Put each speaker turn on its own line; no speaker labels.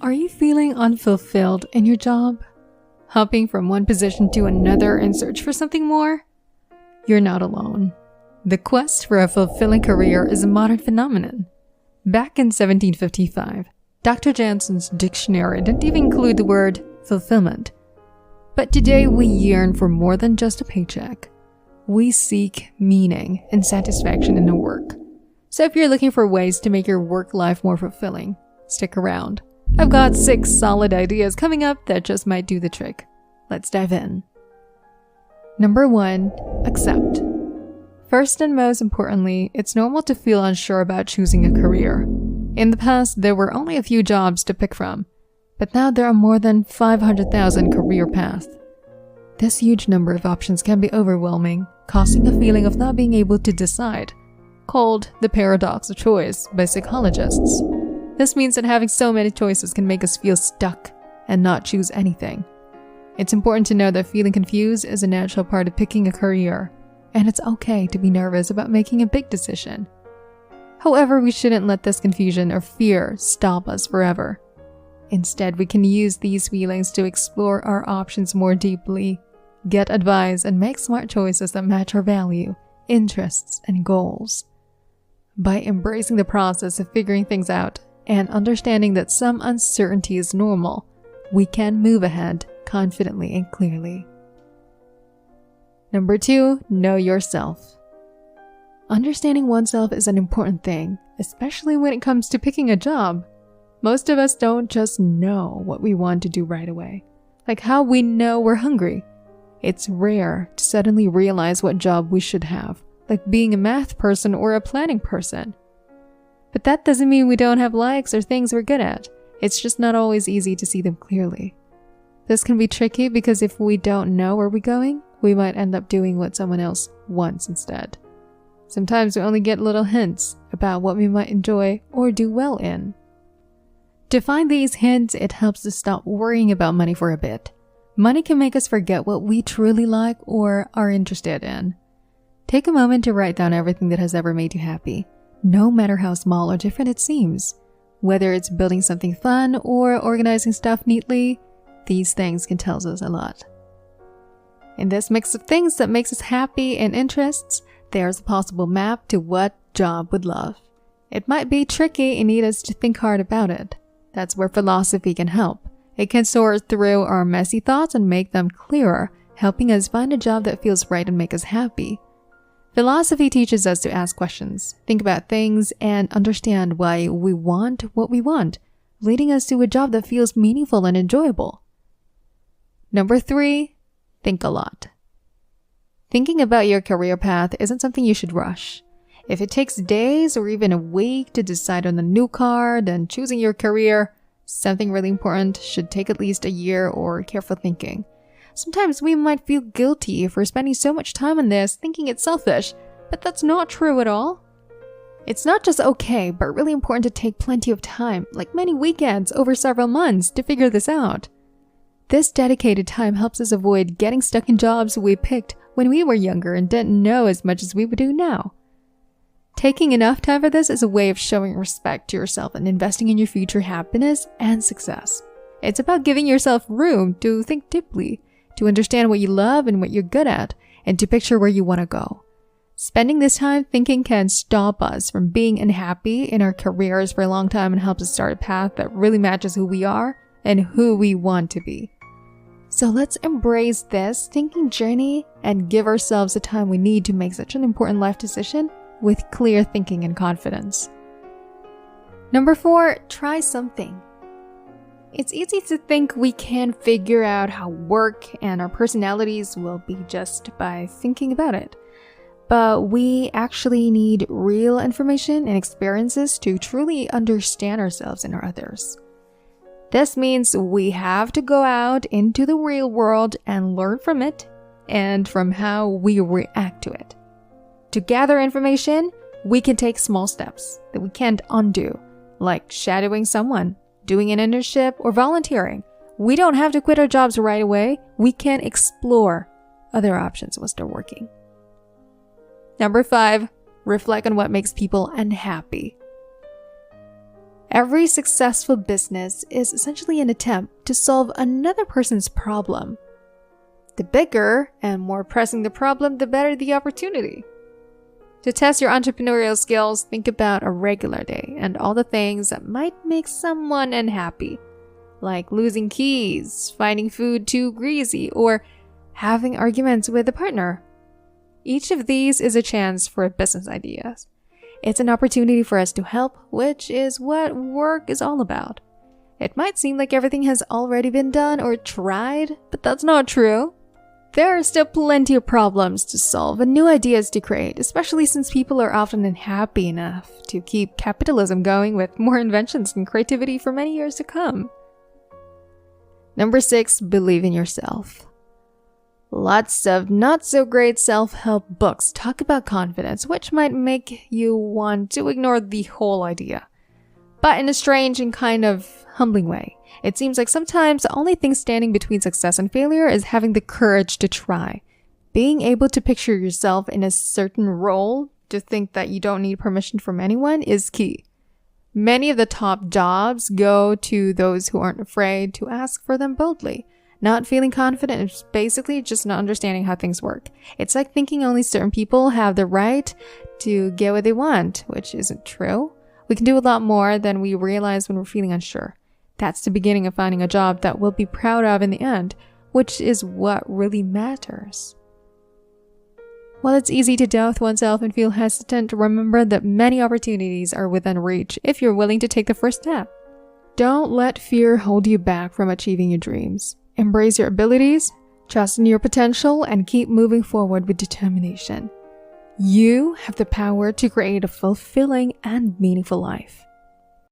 Are you feeling unfulfilled in your job? Hopping from one position to another in search for something more? You're not alone. The quest for a fulfilling career is a modern phenomenon. Back in 1755, Dr. Janssen's dictionary didn't even include the word fulfillment. But today we yearn for more than just a paycheck. We seek meaning and satisfaction in our work. So if you're looking for ways to make your work life more fulfilling, stick around. I've got 6 solid ideas coming up that just might do the trick. Let's dive in. Number 1, accept. First and most importantly, it's normal to feel unsure about choosing a career. In the past, there were only a few jobs to pick from, but now there are more than 500,000 career paths. This huge number of options can be overwhelming, causing a feeling of not being able to decide, called the paradox of choice by psychologists. This means that having so many choices can make us feel stuck and not choose anything. It's important to know that feeling confused is a natural part of picking a career, and it's okay to be nervous about making a big decision. However, we shouldn't let this confusion or fear stop us forever. Instead, we can use these feelings to explore our options more deeply, get advice, and make smart choices that match our value, interests, and goals. By embracing the process of figuring things out and understanding that some uncertainty is normal, we can move ahead confidently and clearly. Number 2, know yourself. Understanding oneself is an important thing, especially when it comes to picking a job. Most of us don't just know what we want to do right away, like how we know we're hungry. It's rare to suddenly realize what job we should have, like being a math person or a planning person. But that doesn't mean we don't have likes or things we're good at. It's just not always easy to see them clearly. This can be tricky because if we don't know where we're going, we might end up doing what someone else wants instead. Sometimes we only get little hints about what we might enjoy or do well in. To find these hints, it helps to stop worrying about money for a bit. Money can make us forget what we truly like or are interested in. Take a moment to write down everything that has ever made you happy, no matter how small or different it seems. Whether it's building something fun or organizing stuff neatly, these things can tell us a lot. In this mix of things that makes us happy and interests, there's a possible map to what job would love. It might be tricky and need us to think hard about it. That's where philosophy can help. It can sort through our messy thoughts and make them clearer, helping us find a job that feels right and make us happy. Philosophy teaches us to ask questions, think about things, and understand why we want what we want, leading us to a job that feels meaningful and enjoyable. Number 3, think a lot. Thinking about your career path isn't something you should rush. If it takes days or even a week to decide on a new car, then choosing your career, something really important, should take at least a year or careful thinking. Sometimes we might feel guilty for spending so much time on this, thinking it's selfish, but that's not true at all. It's not just okay, but really important to take plenty of time, like many weekends over several months, to figure this out. This dedicated time helps us avoid getting stuck in jobs we picked when we were younger and didn't know as much as we would do now. Taking enough time for this is a way of showing respect to yourself and investing in your future happiness and success. It's about giving yourself room to think deeply, to understand what you love and what you're good at, and to picture where you want to go. Spending this time thinking can stop us from being unhappy in our careers for a long time and helps us start a path that really matches who we are and who we want to be. So let's embrace this thinking journey and give ourselves the time we need to make such an important life decision with clear thinking and confidence. Number 4, try something. It's easy to think we can figure out how work and our personalities will be just by thinking about it. But we actually need real information and experiences to truly understand ourselves and our others. This means we have to go out into the real world and learn from it and from how we react to it. To gather information, we can take small steps that we can't undo, like shadowing someone, doing an internship, or volunteering. We don't have to quit our jobs right away. We can explore other options while still working. Number 5, reflect on what makes people unhappy. Every successful business is essentially an attempt to solve another person's problem. The bigger and more pressing the problem, the better the opportunity. To test your entrepreneurial skills, think about a regular day and all the things that might make someone unhappy, like losing keys, finding food too greasy, or having arguments with a partner. Each of these is a chance for business ideas. It's an opportunity for us to help, which is what work is all about. It might seem like everything has already been done or tried, but that's not true. There are still plenty of problems to solve and new ideas to create, especially since people are often unhappy enough to keep capitalism going with more inventions and creativity for many years to come. Number 6, believe in yourself. Lots of not-so-great self-help books talk about confidence, which might make you want to ignore the whole idea. But in a strange and kind of humbling way, it seems like sometimes the only thing standing between success and failure is having the courage to try. Being able to picture yourself in a certain role, to think that you don't need permission from anyone, is key. Many of the top jobs go to those who aren't afraid to ask for them boldly. Not feeling confident is basically just not understanding how things work. It's like thinking only certain people have the right to get what they want, which isn't true. We can do a lot more than we realize when we're feeling unsure. That's the beginning of finding a job that we'll be proud of in the end, which is what really matters. While it's easy to doubt oneself and feel hesitant, remember that many opportunities are within reach if you're willing to take the first step. Don't let fear hold you back from achieving your dreams. Embrace your abilities, trust in your potential, and keep moving forward with determination. You have the power to create a fulfilling and meaningful life.